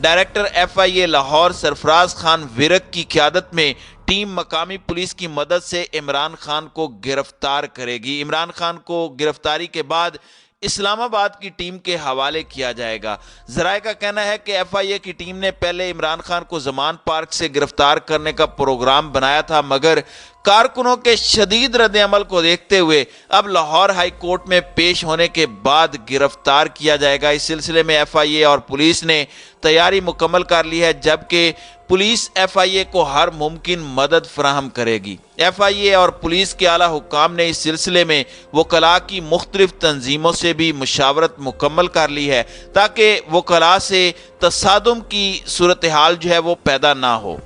Director FIA Lahore سرفراز Khan work کی قیادت میں ٹیم مقامی پولیس کی مدد سے عمران خان کو گرفتار کرے گی۔ عمران خان کو گرفتاری کے بعد اسلام آباد کی ٹیم کے حوالے کیا جائے گا۔ ذرائع کا کہنا ہے کہ FIA کی ٹیم نے پہلے عمران خان کو زمان پارک سے گرفتار کرنے کا پروگرام بنایا تھا، مگر کارکنوں کے شدید رد عمل کو دیکھتے ہوئے اب لاہور ہائی کورٹ میں پیش ہونے کے بعد گرفتار کیا جائے گا۔ اس سلسلے میں FIA اور پولیس نے تیاری مکمل کر لی ہے، جبکہ پولیس FIA کو ہر ممکن مدد فراہم کرے گی۔ FIA اور پولیس کے اعلیٰ حکام نے اس سلسلے میں وکلاء کی مختلف تنظیموں سے بھی مشاورت مکمل کر لی ہے تاکہ وکلاء سے تصادم کی صورتحال جو ہے وہ پیدا نہ ہو۔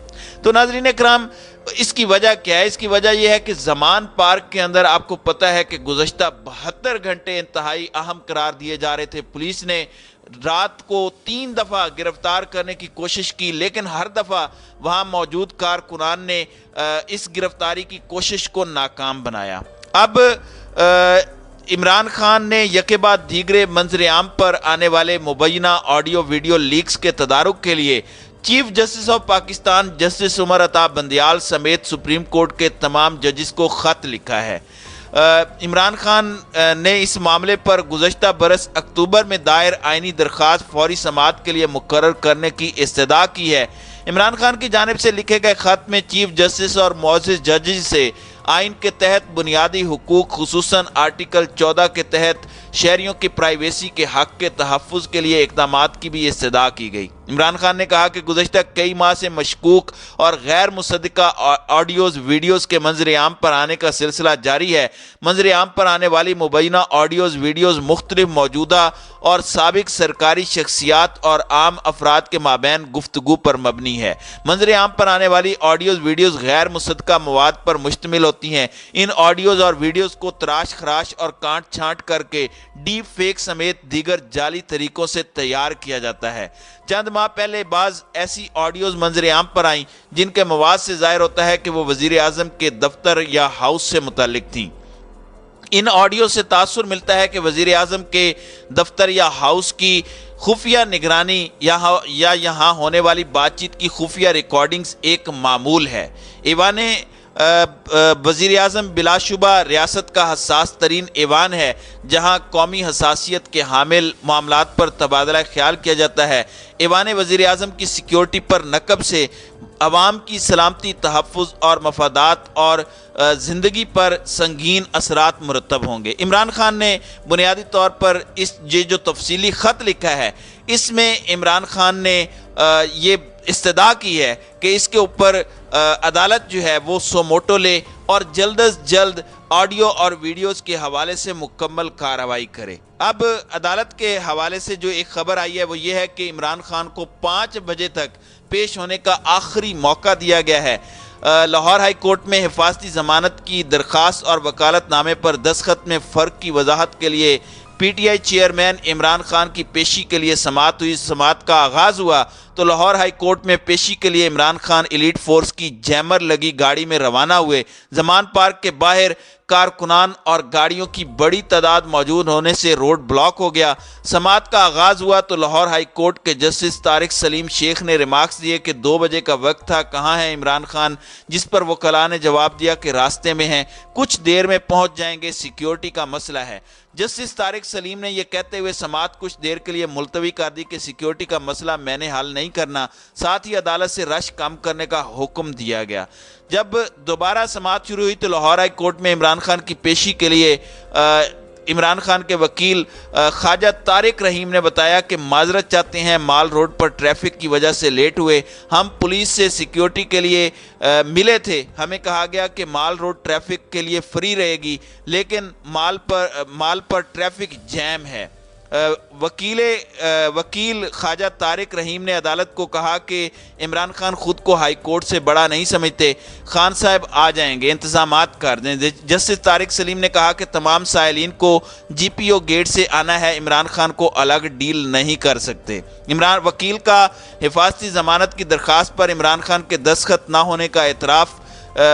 تو ناظرین اکرام، اس کی وجہ کیا ہے؟ اس کی وجہ یہ ہے کہ زمان پارک کے اندر آپ کو پتہ ہے کہ گزشتہ 72 گھنٹے انتہائی اہم قرار دیے جا رہے تھے۔ پولیس نے رات کو 3 دفعہ گرفتار کرنے کی کوشش کی، لیکن ہر دفعہ وہاں موجود کارکنان نے اس گرفتاری کی کوشش کو ناکام بنایا۔ اب عمران خان نے یکے بعد دیگرے منظر عام پر آنے والے مبینہ آڈیو ویڈیو لیکس کے تدارک کے لیے chief justice of Pakistan justice Umar Ata Bandial سمیت سپریم کورٹ کے تمام ججز کو خط لکھا ہے۔ عمران خان نے اس معاملے پر گزشتہ برس اکتوبر میں دائر آئینی درخواست فوری سماعت کے لیے مقرر کرنے کی استدعا کی ہے۔ عمران خان کی جانب سے لکھے گئے خط میں چیف جسٹس اور معزز ججز سے آئین کے تحت بنیادی حقوق خصوصاً آرٹیکل 14 کے تحت شہریوں کی پرائیویسی کے حق کے تحفظ کے لیے اقدامات کی بھی استدعا کی گئی۔ عمران خان نے کہا کہ گزشتہ کئی ماہ سے مشکوک اور غیر مصدقہ آڈیوز ویڈیوز کے منظر عام پر آنے کا سلسلہ جاری ہے۔ منظر عام پر آنے والی مبینہ آڈیوز ویڈیوز مختلف موجودہ اور سابق سرکاری شخصیات اور عام افراد کے مابین گفتگو پر مبنی ہے۔ منظر عام پر آنے والی آڈیوز ویڈیوز غیر مصدقہ مواد پر مشتمل ہوتی ہیں۔ ان آڈیوز اور ویڈیوز کو تراش خراش اور کانٹ چھانٹ کر کے ڈیپ فیک سمیت دیگر جعلی طریقوں سے تیار کیا جاتا ہے۔ چند ماہ پہلے بعض ایسی آڈیوز منظر عام پر آئیں جن کے مواد سے ظاہر ہوتا ہے کہ وہ وزیر اعظم کے دفتر یا ہاؤس سے متعلق تھیں۔ ان آڈیو سے تاثر ملتا ہے کہ وزیر اعظم کے دفتر یا ہاؤس کی خفیہ نگرانی یا یہاں ہونے والی بات چیت کی خفیہ ریکارڈنگز ایک معمول ہے۔ ایوان وزیر اعظم بلا شبہ ریاست کا حساس ترین ایوان ہے جہاں قومی حساسیت کے حامل معاملات پر تبادلہ خیال کیا جاتا ہے۔ ایوان وزیر اعظم کی سیکیورٹی پر نقب سے عوام کی سلامتی، تحفظ اور مفادات اور زندگی پر سنگین اثرات مرتب ہوں گے۔ عمران خان نے بنیادی طور پر یہ جو تفصیلی خط لکھا ہے اس میں عمران خان نے یہ استدعا کی ہے کہ اس کے اوپر عدالت جو ہے وہ سو موٹو لے اور جلد از جلد آڈیو اور ویڈیوز کے حوالے سے مکمل کارروائی کرے۔ اب عدالت کے حوالے سے جو ایک خبر آئی ہے وہ یہ ہے کہ عمران خان کو 5 بجے تک پیش ہونے کا آخری موقع دیا گیا ہے۔ لاہور ہائی کورٹ میں حفاظتی ضمانت کی درخواست اور وکالت نامے پر دستخط میں فرق کی وضاحت کے لیے PTI چیئرمین عمران خان کی پیشی کے لیے سماعت ہوئی۔ سماعت کا آغاز ہوا تو لاہور ہائی کورٹ میں پیشی کے لیے عمران خان ایلیٹ فورس کی جیمر لگی گاڑی میں روانہ ہوئے۔ زمان پارک کے باہر کارکنان اور گاڑیوں کی بڑی تعداد موجود ہونے سے روڈ بلاک ہو گیا۔ سماعت کا آغاز ہوا تو لاہور ہائی کورٹ کے جسٹس طارق سلیم شیخ نے ریمارکس دیے کہ 2 بجے کا وقت تھا، کہاں ہے عمران خان؟ جس پر وکلاء نے جواب دیا کہ راستے میں ہیں، کچھ دیر میں پہنچ جائیں گے، سیکیورٹی کا مسئلہ ہے۔ جسٹس طارق سلیم نے یہ کہتے ہوئے سماعت کچھ دیر کے لیے ملتوی کر دی کہ سیکیورٹی کا مسئلہ میں نے حل نہیں کرنا، ساتھ ہی عدالت سے رش کم کرنے کا حکم دیا گیا۔ جب دوبارہ سماعت شروع ہوئی تو لاہور ہائی کورٹ میں عمران خان کی پیشی کے لیے عمران خان کے وکیل خواجہ طارق رحیم نے بتایا کہ معذرت چاہتے ہیں، مال روڈ پر ٹریفک کی وجہ سے لیٹ ہوئے، ہم پولیس سے سیکیورٹی کے لیے ملے تھے، ہمیں کہا گیا کہ مال روڈ ٹریفک کے لیے فری رہے گی لیکن مال پر ٹریفک جیم ہے۔ وکیل خواجہ طارق رحیم نے عدالت کو کہا کہ عمران خان خود کو ہائی کورٹ سے بڑا نہیں سمجھتے، خان صاحب آ جائیں گے، انتظامات کر دیں۔ جسٹس طارق سلیم نے کہا کہ تمام سائلین کو GPO گیٹ سے آنا ہے، عمران خان کو الگ ڈیل نہیں کر سکتے۔ وکیل کا حفاظتی ضمانت کی درخواست پر عمران خان کے دستخط نہ ہونے کا اعتراف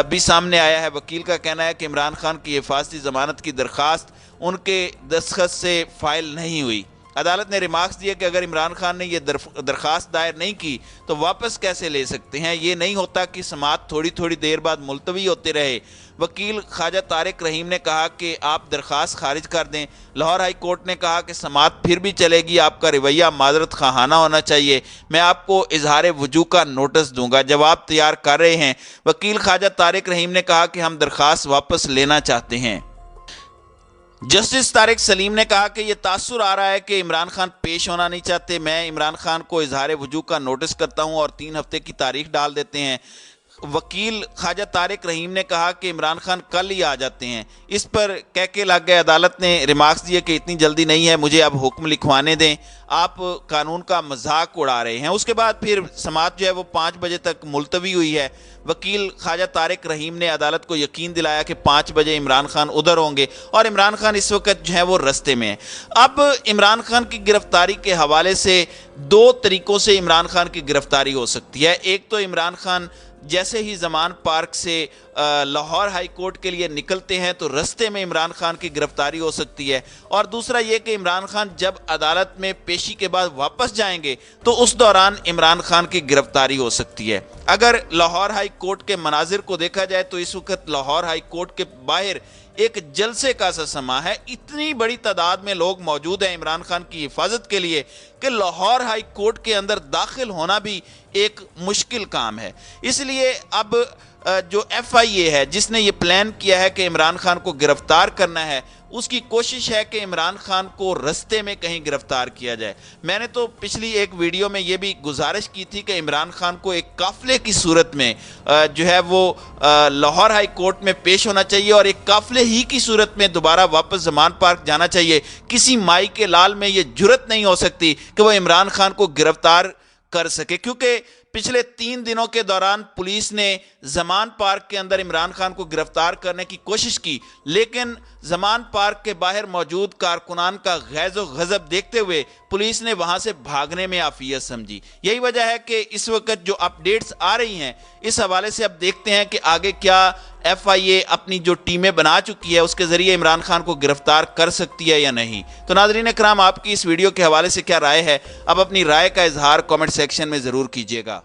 بھی سامنے آیا ہے۔ وکیل کا کہنا ہے کہ عمران خان کی حفاظتی ضمانت کی درخواست ان کے دستخط سے فائل نہیں ہوئی۔ عدالت نے ریمارکس دیا کہ اگر عمران خان نے یہ درخواست دائر نہیں کی تو واپس کیسے لے سکتے ہیں؟ یہ نہیں ہوتا کہ سماعت تھوڑی تھوڑی دیر بعد ملتوی ہوتے رہے۔ وکیل خواجہ طارق رحیم نے کہا کہ آپ درخواست خارج کر دیں۔ لاہور ہائی کورٹ نے کہا کہ سماعت پھر بھی چلے گی، آپ کا رویہ معذرت خواہانہ ہونا چاہیے، میں آپ کو اظہار وجوہ کا نوٹس دوں گا، جواب تیار کر رہے ہیں۔ وکیل خواجہ طارق رحیم نے کہا کہ ہم درخواست واپس لینا چاہتے ہیں۔ جسٹس طارق سلیم نے کہا کہ یہ تاثر آ رہا ہے کہ عمران خان پیش ہونا نہیں چاہتے، میں عمران خان کو اظہار وجوہ کا نوٹس کرتا ہوں اور 3 ہفتے کی تاریخ ڈال دیتے ہیں۔ وکیل خواجہ طارق رحیم نے کہا کہ عمران خان کل ہی آ جاتے ہیں۔ اس پر کہہ کے لگ گئے، عدالت نے ریمارکس دیے کہ اتنی جلدی نہیں ہے، مجھے اب حکم لکھوانے دیں، آپ قانون کا مذاق اڑا رہے ہیں۔ اس کے بعد پھر سماعت جو ہے وہ 5 بجے تک ملتوی ہوئی ہے۔ وکیل خواجہ طارق رحیم نے عدالت کو یقین دلایا کہ 5 بجے عمران خان ادھر ہوں گے، اور عمران خان اس وقت جو ہے وہ رستے میں ہیں۔ اب عمران خان کی گرفتاری کے حوالے سے 2 طریقوں سے عمران خان کی گرفتاری ہو سکتی ہے۔ ایک تو عمران خان جیسے ہی زمان پارک سے لاہور ہائی کورٹ کے لیے نکلتے ہیں تو رستے میں عمران خان کی گرفتاری ہو سکتی ہے، اور دوسرا یہ کہ عمران خان جب عدالت میں پیشی کے بعد واپس جائیں گے تو اس دوران عمران خان کی گرفتاری ہو سکتی ہے۔ اگر لاہور ہائی کورٹ کے مناظر کو دیکھا جائے تو اس وقت لاہور ہائی کورٹ کے باہر ایک جلسے کا سا سما ہے، اتنی بڑی تعداد میں لوگ موجود ہیں عمران خان کی حفاظت کے لیے کہ لاہور ہائی کورٹ کے اندر داخل ہونا بھی ایک مشکل کام ہے۔ اس لیے اب جو ایف آئی اے ہے جس نے یہ پلان کیا ہے کہ عمران خان کو گرفتار کرنا ہے، اس کی کوشش ہے کہ عمران خان کو رستے میں کہیں گرفتار کیا جائے۔ میں نے تو پچھلی ایک ویڈیو میں یہ بھی گزارش کی تھی کہ عمران خان کو ایک قافلے کی صورت میں جو ہے وہ لاہور ہائی کورٹ میں پیش ہونا چاہیے، اور ایک قافلے ہی کی صورت میں دوبارہ واپس زمان پارک جانا چاہیے۔ کسی مائی کے لال میں یہ جرت نہیں ہو سکتی کہ وہ عمران خان کو گرفتار کر سکے، کیونکہ پچھلے 3 دنوں کے دوران پولیس نے زمان پارک کے اندر عمران خان کو گرفتار کرنے کی کوشش کی، لیکن زمان پارک کے باہر موجود کارکنان کا غیظ و غضب دیکھتے ہوئے پولیس نے وہاں سے بھاگنے میں عافیت سمجھی۔ یہی وجہ ہے کہ اس وقت جو اپڈیٹس آ رہی ہیں اس حوالے سے اب دیکھتے ہیں کہ آگے کیا ایف آئی اے اپنی جو ٹیمیں بنا چکی ہے اس کے ذریعے عمران خان کو گرفتار کر سکتی ہے یا نہیں۔ تو ناظرین کرام، آپ کی اس ویڈیو کے حوالے سے کیا رائے ہے؟ اب اپنی رائے کا اظہار کامنٹ سیکشن میں ضرور کیجیے گا۔